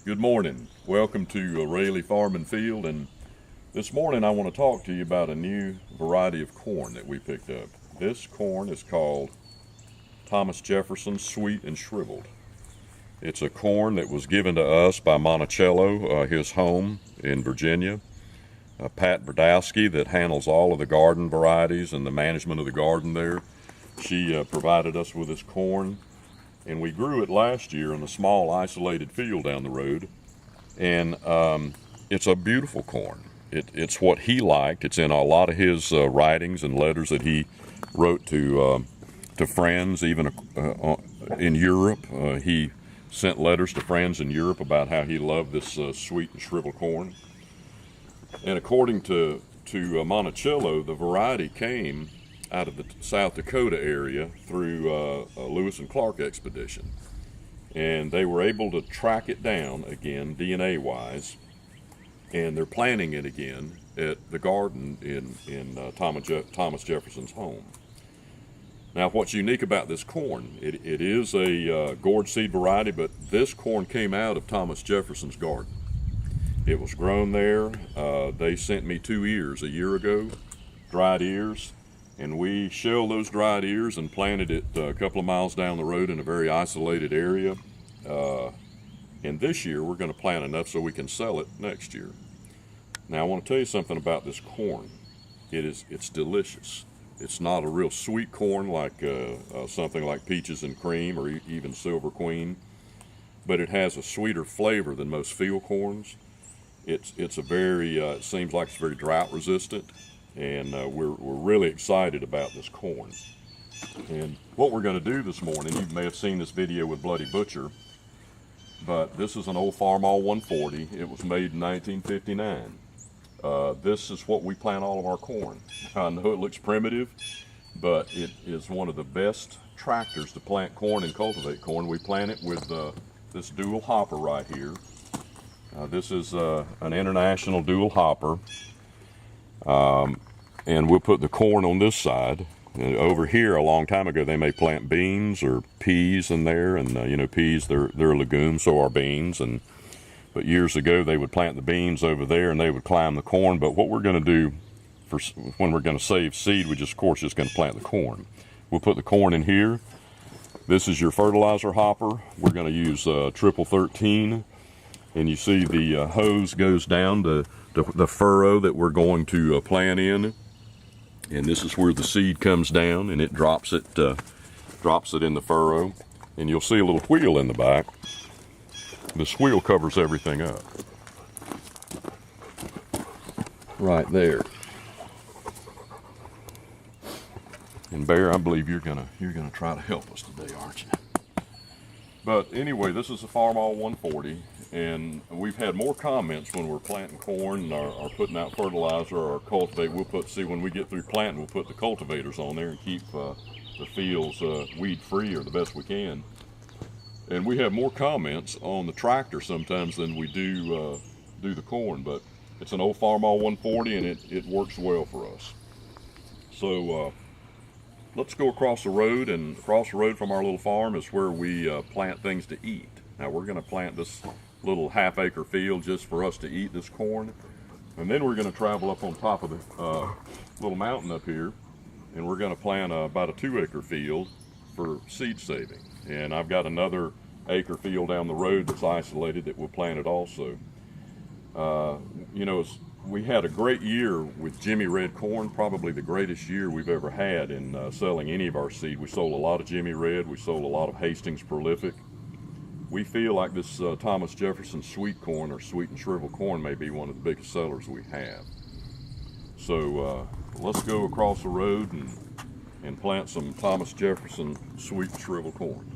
Good morning. Welcome to Rayleigh Farm and Field, and this morning I want to talk to you about a new variety of corn that we picked up. This corn is called Thomas Jefferson Sweet and Shriveled. It's a corn that was given to us by Monticello, his home in Virginia. Pat Brodowski, that handles all of the garden varieties and the management of the garden there, she provided us with this corn. And we grew it last year in a small isolated field down the road, and it's a beautiful corn. It's what he liked. It's in a lot of his writings and letters that he wrote to friends, even in Europe. He sent letters to friends in Europe about how he loved this sweet and shriveled corn. And according to Monticello, the variety came out of the South Dakota area through a Lewis and Clark expedition, and they were able to track it down again DNA wise, and they're planting it again at the garden in Thomas Jefferson's home. Now, what's unique about this corn, it is a gourd seed variety, but this corn came out of Thomas Jefferson's garden. It was grown there. They sent me 2 ears a year ago, dried ears, and we shelled those dried ears and planted it a couple of miles down the road in a very isolated area. And this year we're going to plant enough so we can sell it next year. Now I want to tell you something about this corn. It's delicious. It's not a real sweet corn like something like peaches and cream or even Silver Queen, but it has a sweeter flavor than most field corns. It's a very it seems like it's very drought resistant. And we're really excited about this corn. And what we're going to do this morning, you may have seen this video with Bloody Butcher, but this is an old Farmall 140. It was made in 1959. This is what we plant all of our corn. I know it looks primitive, but it is one of the best tractors to plant corn and cultivate corn. We plant it with this dual hopper right here. This is an international dual hopper. And we'll put the corn on this side. And over here, a long time ago, they may plant beans or peas in there, and peas, they're a legume, so are beans. But years ago, they would plant the beans over there, and they would climb the corn. But what we're going to do when we're going to save seed, we just going to plant the corn. We'll put the corn in here. This is your fertilizer hopper. We're going to use triple 13, and you see the hose goes down to the furrow that we're going to plant in, and this is where the seed comes down, and it drops it in the furrow, and you'll see a little wheel in the back. This wheel covers everything up right there. And Bear, I believe you're gonna try to help us today, aren't you? But anyway, this is a Farmall 140. And we've had more comments when we're planting corn or putting out fertilizer or cultivate. When we get through planting, we'll put the cultivators on there and keep the fields weed free or the best we can. And we have more comments on the tractor sometimes than we do the corn, but it's an old Farmall 140 and it works well for us. So let's go across the road, and across the road from our little farm is where we plant things to eat. Now we're going to plant this little half-acre field just for us to eat this corn, and then we're going to travel up on top of the little mountain up here, and we're going to plant about a 2-acre field for seed saving. And I've got another acre field down the road that's isolated that we'll plant it also. We had a great year with Jimmy Red corn, probably the greatest year we've ever had in selling any of our seed. We sold a lot of Jimmy Red, we sold a lot of Hastings Prolific. We feel like this Thomas Jefferson sweet corn or sweet and shriveled corn may be one of the biggest sellers we have. So let's go across the road and plant some Thomas Jefferson sweet and shriveled corn.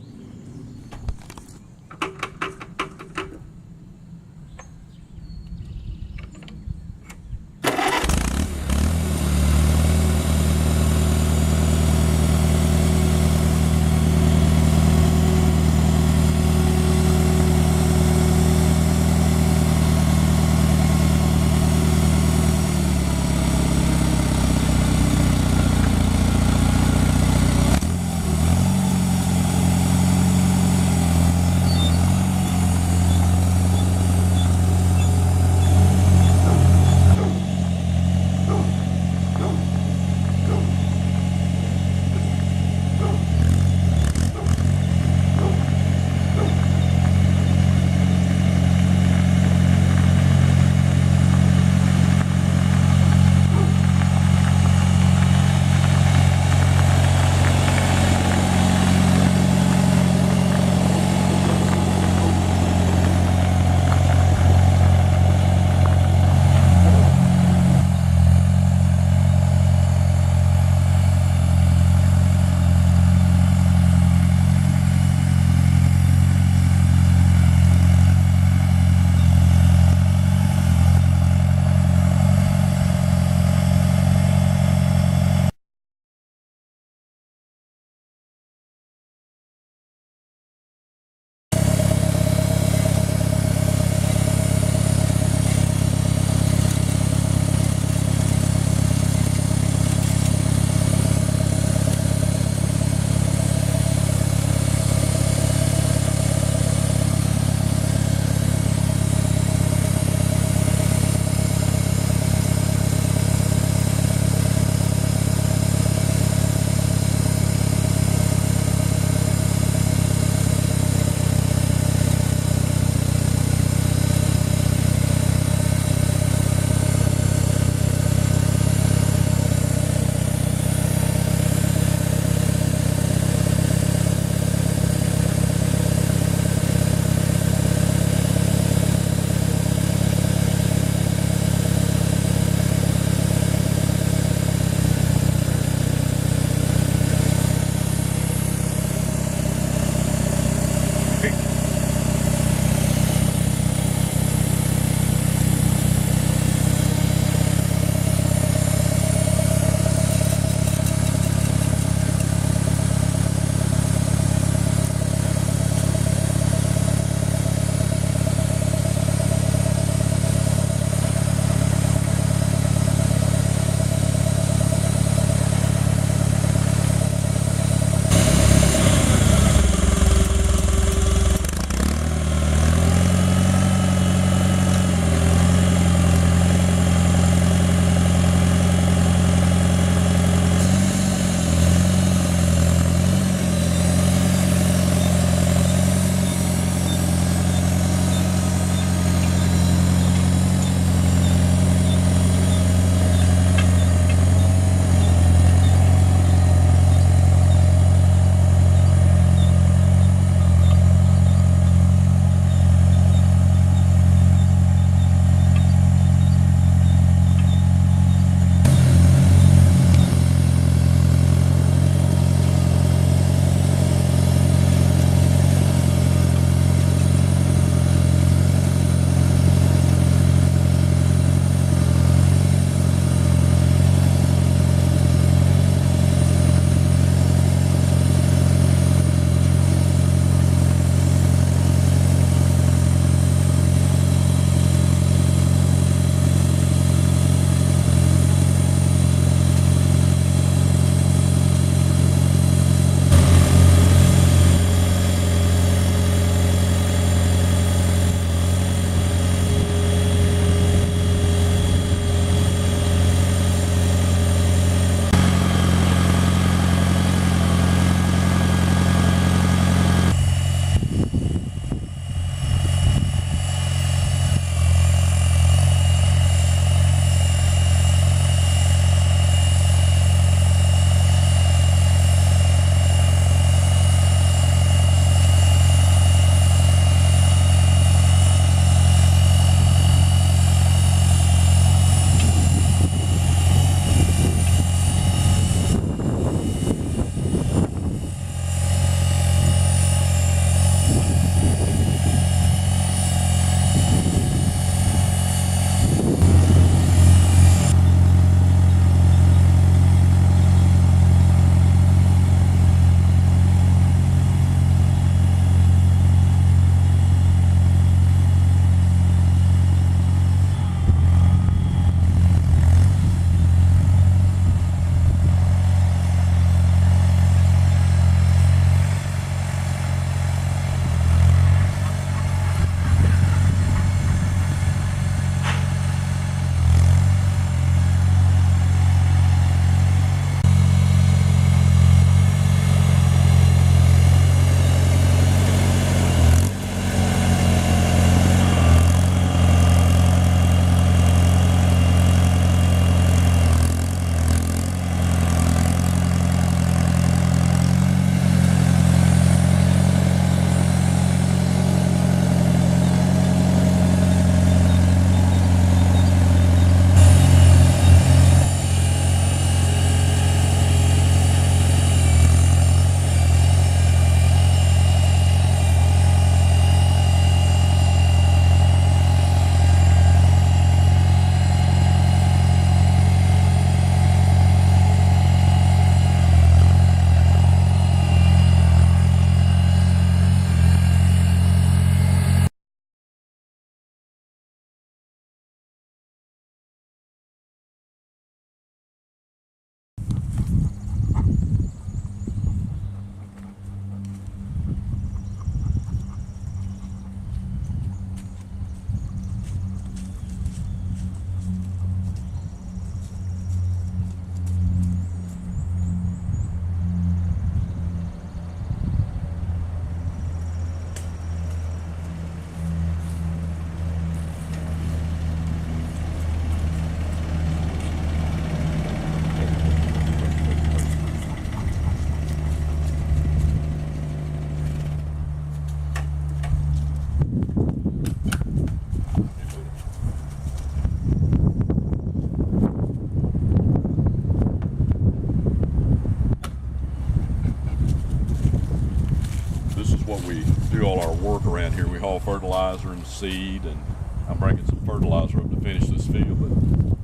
fertilizer and seed, and I'm bringing some fertilizer up to finish this field. But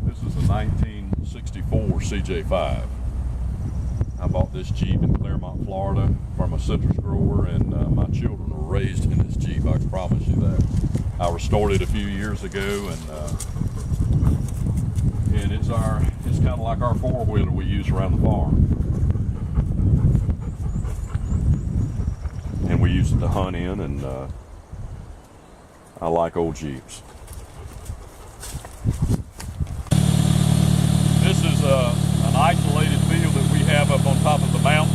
this is a 1964 CJ5. I bought this Jeep in Claremont, Florida from a citrus grower, and my children were raised in this Jeep, I can promise you that. I restored it a few years ago, and it's kind of like our four-wheeler we use around the farm. And we use it to hunt in, and I like old Jeeps. This is an isolated field that we have up on top of the mountain.